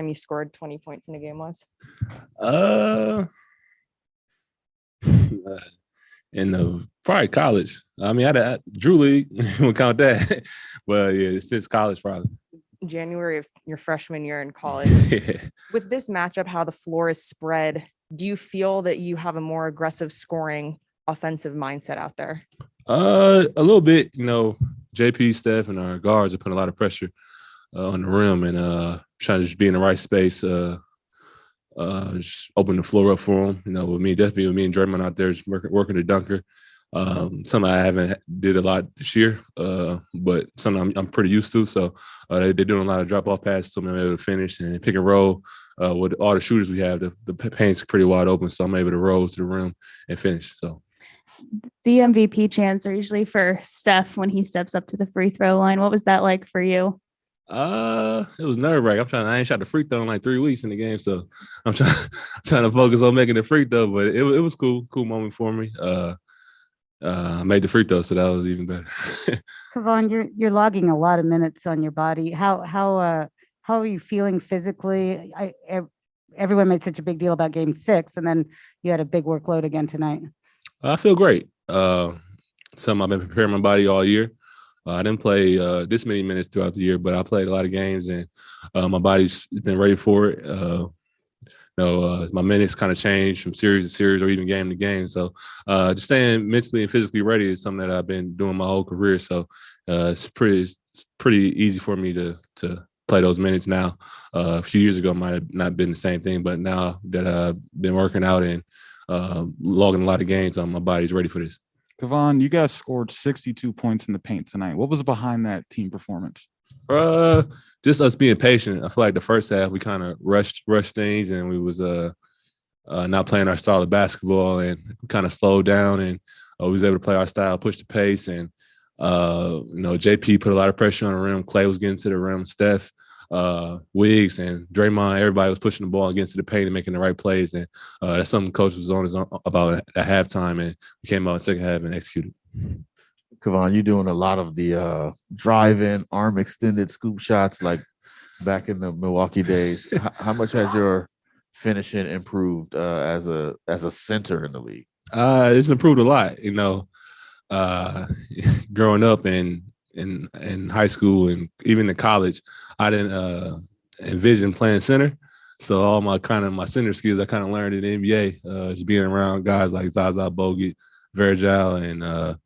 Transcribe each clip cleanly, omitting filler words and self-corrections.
time you scored 20 points in a game was? In the probably college. I mean, I Drew League, we'll count that. But yeah, since college probably. January of your freshman year in college. With this matchup, how the floor is spread, do you feel that you have a more aggressive scoring offensive mindset out there? A little bit, JP, Steph, and our guards are putting a lot of pressure on the rim and trying to just be in the right space. Just open the floor up for them. With me and Draymond out there just working the dunker. Something I haven't did a lot this year, but something I'm pretty used to. So they're doing a lot of drop-off passes, so I'm able to finish and pick and roll. With all the shooters we have, the paint's pretty wide open, so I'm able to roll to the rim and finish. So the MVP chants are usually for Steph when he steps up to the free throw line. What was that like for you? It was nerve-wracking. I ain't shot the free throw in like 3 weeks in the game, so I'm trying to focus on making the free throw. But it was cool moment for me. I made the free throw, so that was even better. Kevon, you're logging a lot of minutes on your body. How are you feeling physically? Everyone made such a big deal about Game 6, and then you had a big workload again tonight. I feel great. Something I've been preparing my body all year. I didn't play this many minutes throughout the year, but I played a lot of games, and my body's been ready for it. My minutes kind of changed from series to series or even game to game. So just staying mentally and physically ready is something that I've been doing my whole career. So it's pretty easy for me to play those minutes now. A few years ago might have not been the same thing, but now that I've been working out and logging a lot of games, my body's ready for this. Kevon, you guys scored 62 points in the paint tonight. What was behind that team performance? Just us being patient. I feel like the first half we kind of rushed things, and we was not playing our style of basketball, and we kind of slowed down, and we was able to play our style, push the pace, and JP put a lot of pressure on the rim. Clay was getting to the rim. Steph, Wiggs, and Draymond, everybody was pushing the ball against the paint and making the right plays, and that's something coach was on about at halftime, and we came out in the second half and executed. Kevon, you're doing a lot of the drive-in, arm extended scoop shots like back in the Milwaukee days. How much has your finishing improved as a center in the league? It's improved a lot. Growing up in high school and even in college, I didn't envision playing center. So all my center skills I kind of learned in the NBA, just being around guys like Zaza Bogut, Virgil, and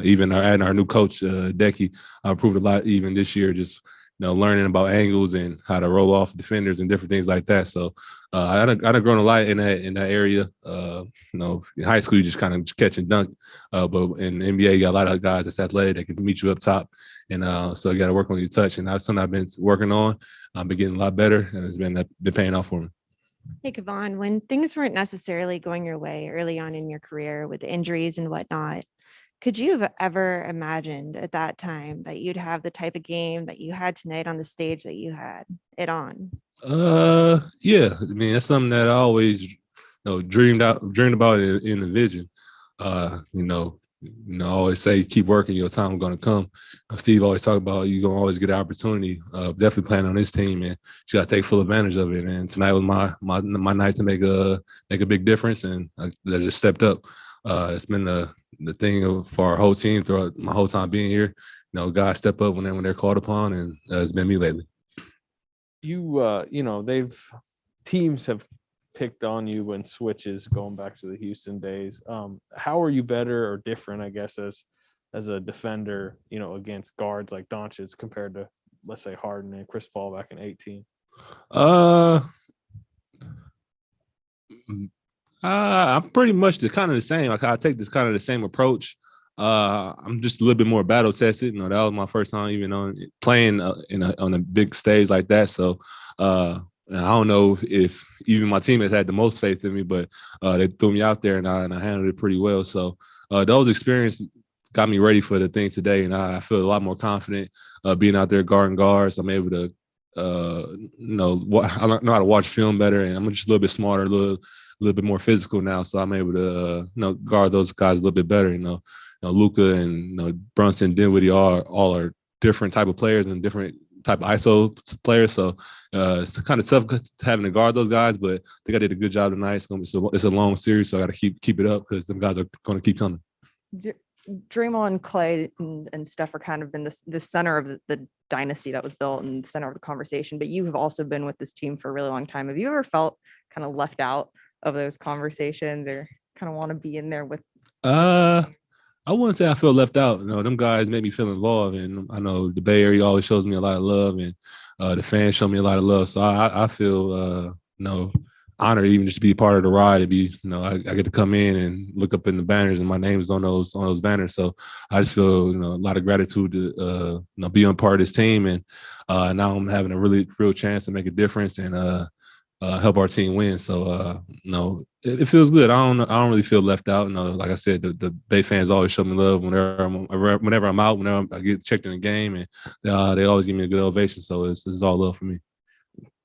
even our new coach, Decky. I improved a lot even this year, just learning about angles and how to roll off defenders and different things like that. So I'd have grown a lot in that area. In high school, you just kind of catch and dunk. But in the NBA, you got a lot of guys that's athletic that can meet you up top. And so you got to work on your touch. And that's something I've been working on. I've been getting a lot better, and it's been paying off for me. Hey, Kevon, when things weren't necessarily going your way early on in your career with injuries and whatnot, could you have ever imagined at that time that you'd have the type of game that you had tonight on the stage that you had it on? Yeah. I mean, that's something that I always, dreamed about in the vision. I always say, keep working, your time going to come. Steve always talk about you're going to always get an opportunity. Definitely playing on this team, and you got to take full advantage of it. And tonight was my night to make a big difference, and I just stepped up. It's been the thing for our whole team throughout my whole time being here. Guys step up when they're called upon, and it's been me lately. Teams have picked on you in switches going back to the Houston days. How are you better or different, I guess, as a defender, against guards like Doncic compared to, let's say, Harden and Chris Paul back in 2018? I'm pretty much the same. Like I take this kind of the same approach. I'm just a little bit more battle tested. That was my first time even playing on a big stage like that. So I don't know if even my teammates had the most faith in me, but they threw me out there and I handled it pretty well. So those experiences got me ready for the thing today, and I feel a lot more confident being out there guarding guards. I'm able to I know how to watch film better, and I'm just a little bit smarter, a little bit more physical now, so I'm able to guard those guys a little bit better. Luka and Brunson, Dinwiddie all are different type of players and different type of ISO player. So it's kind of tough having to guard those guys, but I think I did a good job tonight. It's a long series, so I got to keep it up because them guys are going to keep coming. Draymond, Clay, and Steph are kind of been the center of the dynasty that was built and the center of the conversation. But you have also been with this team for a really long time. Have you ever felt kind of left out of those conversations, or kind of want to be in there with? I wouldn't say I feel left out. Them guys make me feel involved, and I know the Bay Area always shows me a lot of love, and the fans show me a lot of love. So I feel honored even just to be part of the ride. To be, I get to come in and look up in the banners, and my name is on those banners. So I just feel a lot of gratitude to be on part of this team, and now I'm having a real chance to make a difference and help our team win. So it feels good. I don't really feel left out. Like I said, the Bay fans always show me love whenever I'm out, whenever I get checked in the game, and they always give me a good ovation. So it's all love for me.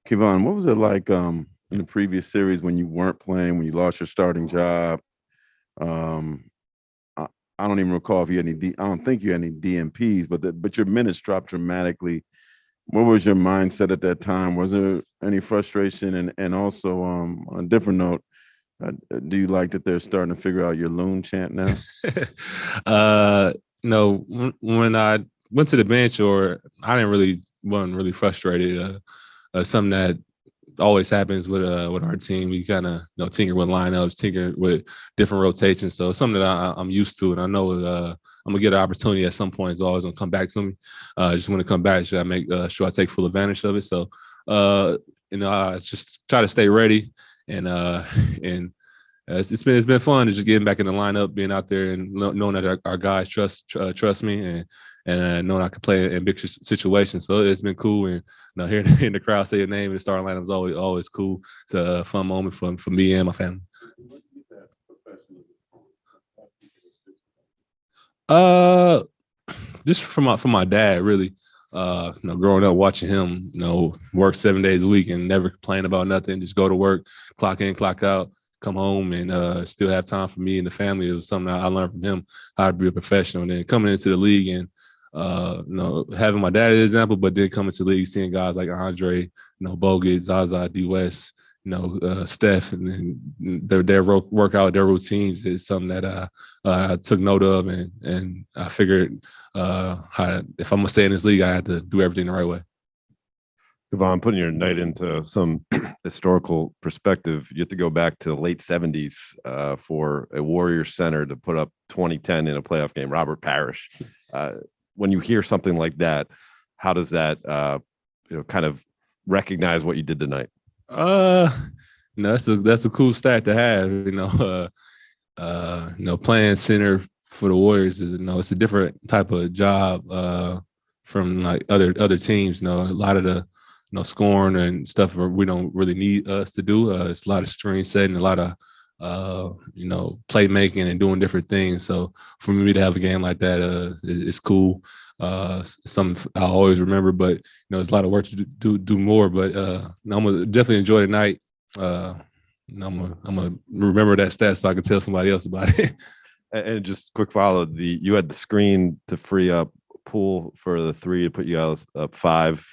Kevon, what was it like in the previous series when you weren't playing, when you lost your starting job? I don't even recall if you had any. I don't think you had any DMPs, but your minutes dropped dramatically. What was your mindset at that time? Was there any frustration? And also, on a different note, do you like that they're starting to figure out your loon chant now? When I went to the bench, or I wasn't really frustrated. Something that always happens with our team. We kind of tinker with lineups, tinker with different rotations. So it's something that I'm used to, and I know I'm gonna get an opportunity at some point. It's always gonna come back to me. Just when it come back, should I make sure I take full advantage of it? So I just try to stay ready, and it's been fun to just getting back in the lineup, being out there, and knowing that our guys trust me, and knowing I can play in big situations. So it's been cool, and hearing the crowd say your name in the starting lineup is always cool. It's a fun moment for me and my family. Just from my dad, really. Growing up watching him, work 7 days a week and never complain about nothing. Just go to work, clock in, clock out, come home, and still have time for me and the family. It was something I learned from him, how to be a professional. And then coming into the league and having my dad as an example, but then coming to the league, seeing guys like Andre, Bogut, Zaza, D. West, Steph, and their workout, their routines is something that I took note of, and I figured if I'm gonna stay in this league, I had to do everything the right way. Kevon, putting your night into some historical perspective, you have to go back to the late 70s for a Warriors center to put up 2010 in a playoff game, Robert Parrish. When you hear something like that, how does that kind of recognize what you did tonight? That's a cool stat to have. Playing center for the Warriors is it's a different type of job from like other teams. A lot of the scoring and stuff we don't really need us to do. It's a lot of screen setting, a lot of playmaking and doing different things. So for me to have a game like that is cool. Something I always remember, but there's a lot of work to do more. But I'm gonna definitely enjoy the night. I'm gonna remember that stat so I can tell somebody else about it. And just quick follow, you had the screen to free up Poole for the three to put you guys up 5.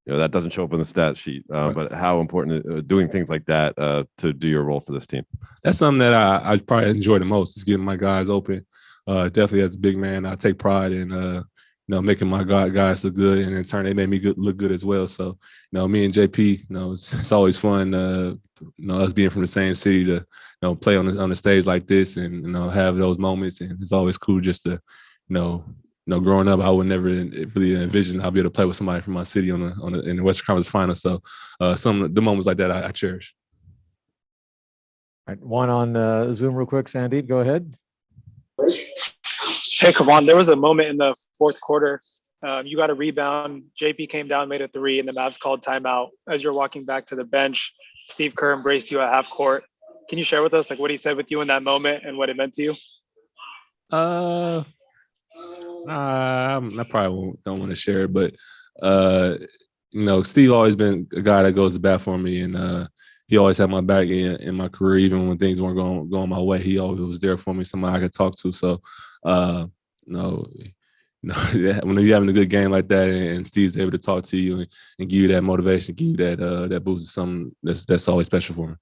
That doesn't show up in the stat sheet, Right. But how important doing things like that to do your role for this team? That's something that I probably enjoy the most, is getting my guys open. Definitely as a big man, I take pride in making my guys look good, and in turn they made me look good as well. So me and JP, it's always fun. Us being from the same city to play on the stage like this, and have those moments, and it's always cool just to growing up, I would never really envision I'll be able to play with somebody from my city in the Western Conference Finals. So some of the moments like that I cherish. All right, one on Zoom real quick. Sandeep, go ahead. Hey, Kevon, there was a moment in the fourth quarter. You got a rebound. JP came down, made a 3, and the Mavs called timeout. As you're walking back to the bench, Steve Kerr embraced you at half court. Can you share with us what he said with you in that moment and what it meant to you? I probably don't want to share it, but Steve always been a guy that goes to bat for me, and he always had my back in my career, even when things weren't going my way. He always was there for me, somebody I could talk to. So No, yeah, when you're having a good game like that, and Steve's able to talk to you and give you that motivation, give you that boost, is something that's always special for me.